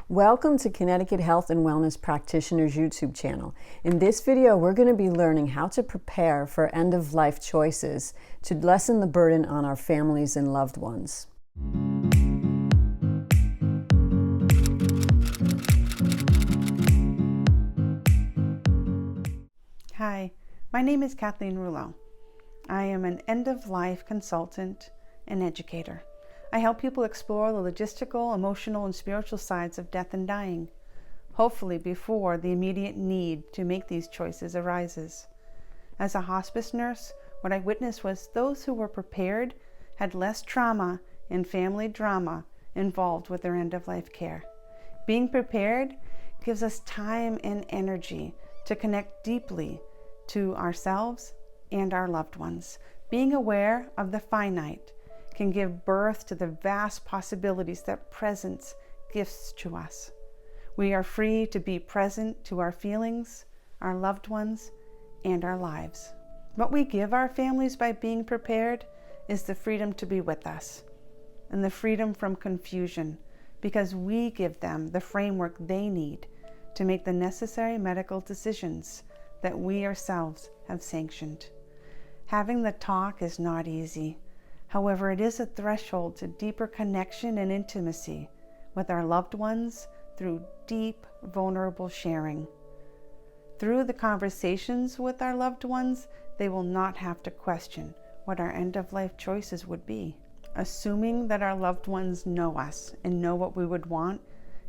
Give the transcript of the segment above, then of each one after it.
Welcome to CONNECT-icut Health and Wellness Practitioners YouTube channel. In this video, we're going to be learning how to prepare for end-of-life choices to lessen the burden on our families and loved ones. Hi, my name is Kathleen Rouleau. I am an end-of-life consultant and educator. I help people explore the logistical, emotional, and spiritual sides of death and dying, hopefully before the immediate need to make these choices arises. As a hospice nurse, what I witnessed was those who were prepared had less trauma and family drama involved with their end-of-life care. Being prepared gives us time and energy to connect deeply to ourselves and our loved ones. Being aware of the finite can give birth to the vast possibilities that presence gives to us. We are free to be present to our feelings, our loved ones, and our lives. What we give our families by being prepared is the freedom to be with us and the freedom from confusion, because we give them the framework they need to make the necessary medical decisions that we ourselves have sanctioned. Having the talk is not easy. However, it is a threshold to deeper connection and intimacy with our loved ones through deep, vulnerable sharing. Through the conversations with our loved ones, they will not have to question what our end-of-life choices would be. Assuming that our loved ones know us and know what we would want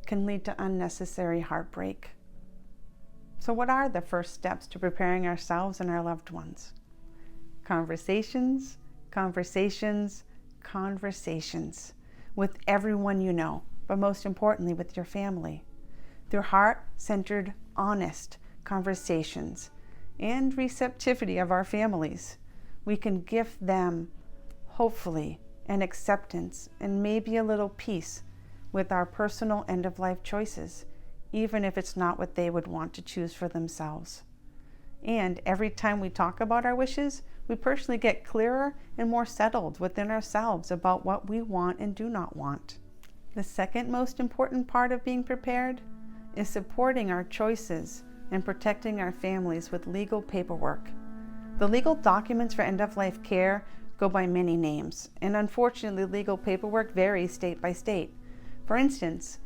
can lead to unnecessary heartbreak. So what are the first steps to preparing ourselves and our loved ones? Conversations with everyone you know, but most importantly with your family. Through heart-centered, honest conversations and receptivity of our families, we can gift them, hopefully, an acceptance and maybe a little peace with our personal end-of-life choices, even if it's not what they would want to choose for themselves. And every time we talk about our wishes, we personally get clearer and more settled within ourselves about what we want and do not want. The second most important part of being prepared is supporting our choices and protecting our families with legal paperwork. The legal documents for end-of-life care go by many names, and unfortunately legal paperwork varies state by state. For instance,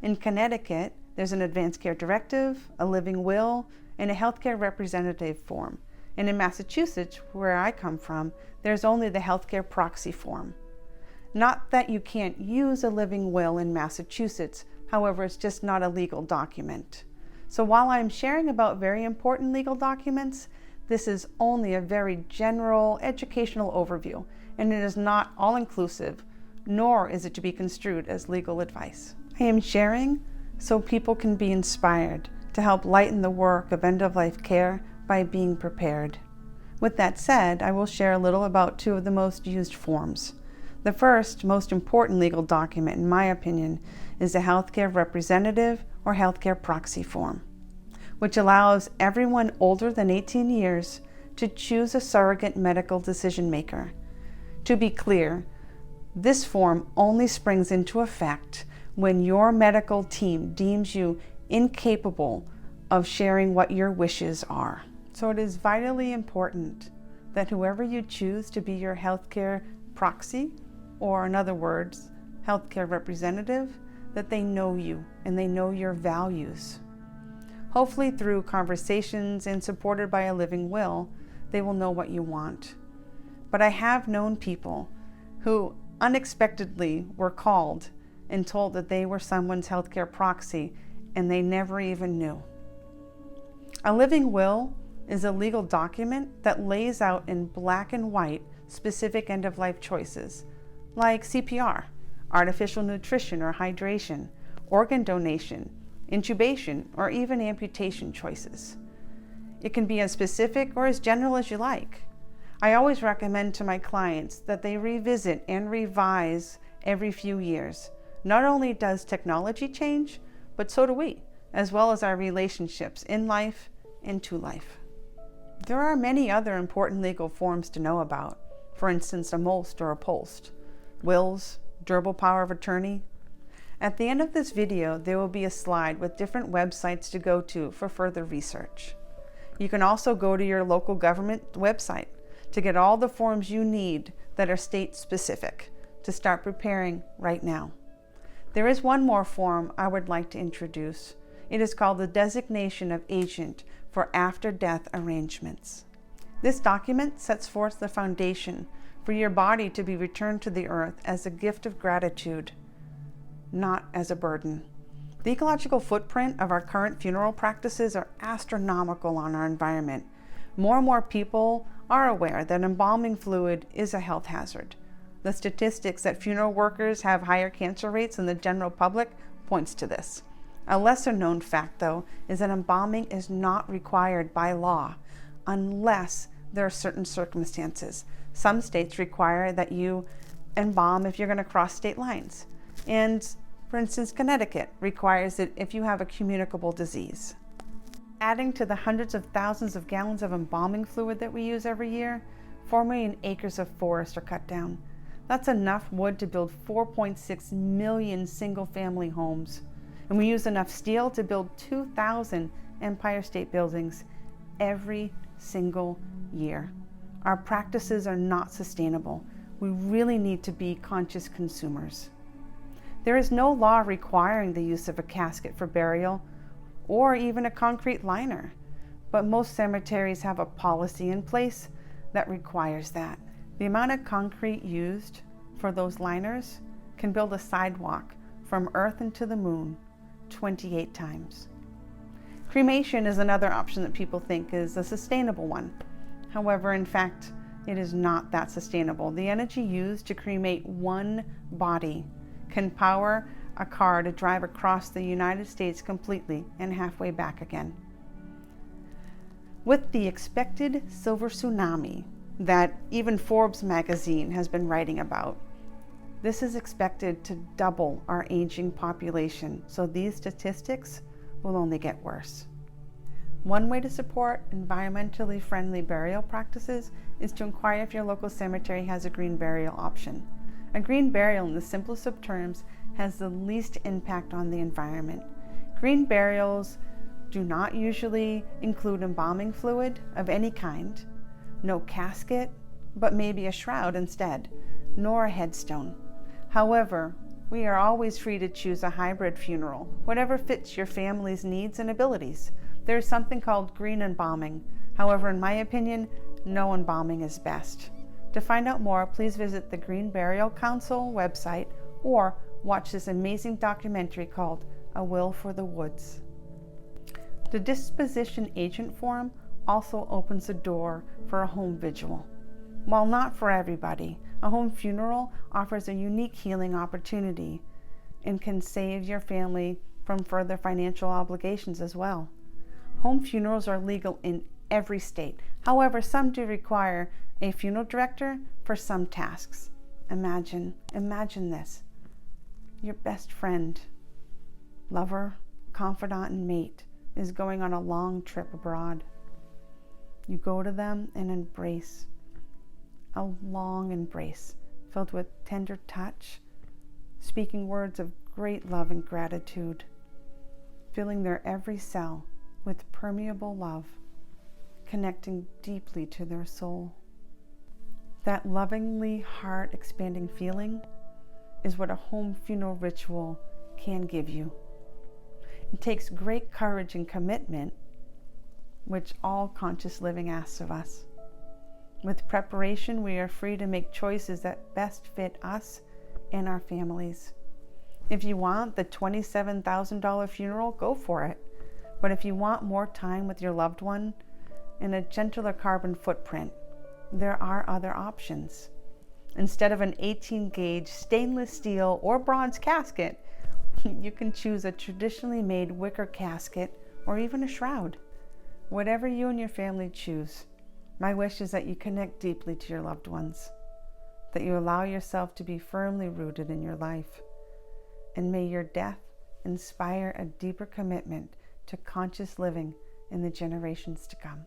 in Connecticut, there's an advanced care directive, a living will, and a healthcare representative form. And in Massachusetts, where I come from, there's only the healthcare proxy form. Not that you can't use a living will in Massachusetts, however, it's just not a legal document. So while I'm sharing about very important legal documents, this is only a very general educational overview, and it is not all-inclusive, nor is it to be construed as legal advice. I am sharing so people can be inspired to help lighten the work of end-of-life care by being prepared. With that said, I will share a little about two of the most used forms. The first, most important legal document, in my opinion, is the healthcare representative or healthcare proxy form, which allows everyone older than 18 years to choose a surrogate medical decision maker. To be clear, this form only springs into effect when your medical team deems you incapable of sharing what your wishes are. So it is vitally important that whoever you choose to be your healthcare proxy, or in other words, healthcare representative, that they know you and they know your values. Hopefully through conversations and supported by a living will, they will know what you want. But I have known people who unexpectedly were called and told that they were someone's healthcare proxy and they never even knew. A living will is a legal document that lays out in black and white specific end-of-life choices, like CPR, artificial nutrition or hydration, organ donation, intubation, or even amputation choices. It can be as specific or as general as you like. I always recommend to my clients that they revisit and revise every few years. Not only does technology change, but so do we, as well as our relationships in life and to life. There are many other important legal forms to know about. For instance, a most or a post, wills, durable power of attorney. At the end of this video, there will be a slide with different websites to go to for further research. You can also go to your local government website to get all the forms you need that are state-specific to start preparing right now. There is one more form I would like to introduce. It is called the Designation of Agent for After-Death Arrangements. This document sets forth the foundation for your body to be returned to the earth as a gift of gratitude, not as a burden. The ecological footprint of our current funeral practices are astronomical on our environment. More and more people are aware that embalming fluid is a health hazard. The statistics that funeral workers have higher cancer rates than the general public points to this. A lesser known fact, though, is that embalming is not required by law unless there are certain circumstances. Some states require that you embalm if you're going to cross state lines. And for instance, Connecticut requires it if you have a communicable disease. Adding to the hundreds of thousands of gallons of embalming fluid that we use every year, 4 million acres of forest are cut down. That's enough wood to build 4.6 million single-family homes. And we use enough steel to build 2,000 Empire State Buildings every single year. Our practices are not sustainable. We really need to be conscious consumers. There is no law requiring the use of a casket for burial or even a concrete liner, but most cemeteries have a policy in place that requires that. The amount of concrete used for those liners can build a sidewalk from Earth into the moon 28 times. Cremation is another option that people think is a sustainable one. However, in fact, it is not that sustainable. The energy used to cremate one body can power a car to drive across the United States completely and halfway back again. With the expected silver tsunami that even Forbes magazine has been writing about, this is expected to double our aging population, so these statistics will only get worse. One way to support environmentally friendly burial practices is to inquire if your local cemetery has a green burial option. A green burial, in the simplest of terms, has the least impact on the environment. Green burials do not usually include embalming fluid of any kind, no casket, but maybe a shroud instead, nor a headstone. However, we are always free to choose a hybrid funeral, whatever fits your family's needs and abilities. There is something called green embalming. However, in my opinion, no embalming is best. To find out more, please visit the Green Burial Council website or watch this amazing documentary called A Will for the Woods. The disposition agent form also opens the door for a home vigil. While not for everybody, a home funeral offers a unique healing opportunity and can save your family from further financial obligations as well. Home funerals are legal in every state. However, some do require a funeral director for some tasks. Imagine this. Your best friend, lover, confidant, and mate is going on a long trip abroad. You go to them and embrace, a long embrace filled with tender touch, speaking words of great love and gratitude, filling their every cell with permeable love, connecting deeply to their soul. That lovingly heart-expanding feeling is what a home funeral ritual can give you. It takes great courage and commitment, which all conscious living asks of us. With preparation, we are free to make choices that best fit us and our families. If you want the $27,000 funeral, go for it. But if you want more time with your loved one and a gentler carbon footprint, there are other options. Instead of an 18-gauge stainless steel or bronze casket, you can choose a traditionally made wicker casket or even a shroud. Whatever you and your family choose, my wish is that you connect deeply to your loved ones, that you allow yourself to be firmly rooted in your life, and may your death inspire a deeper commitment to conscious living in the generations to come.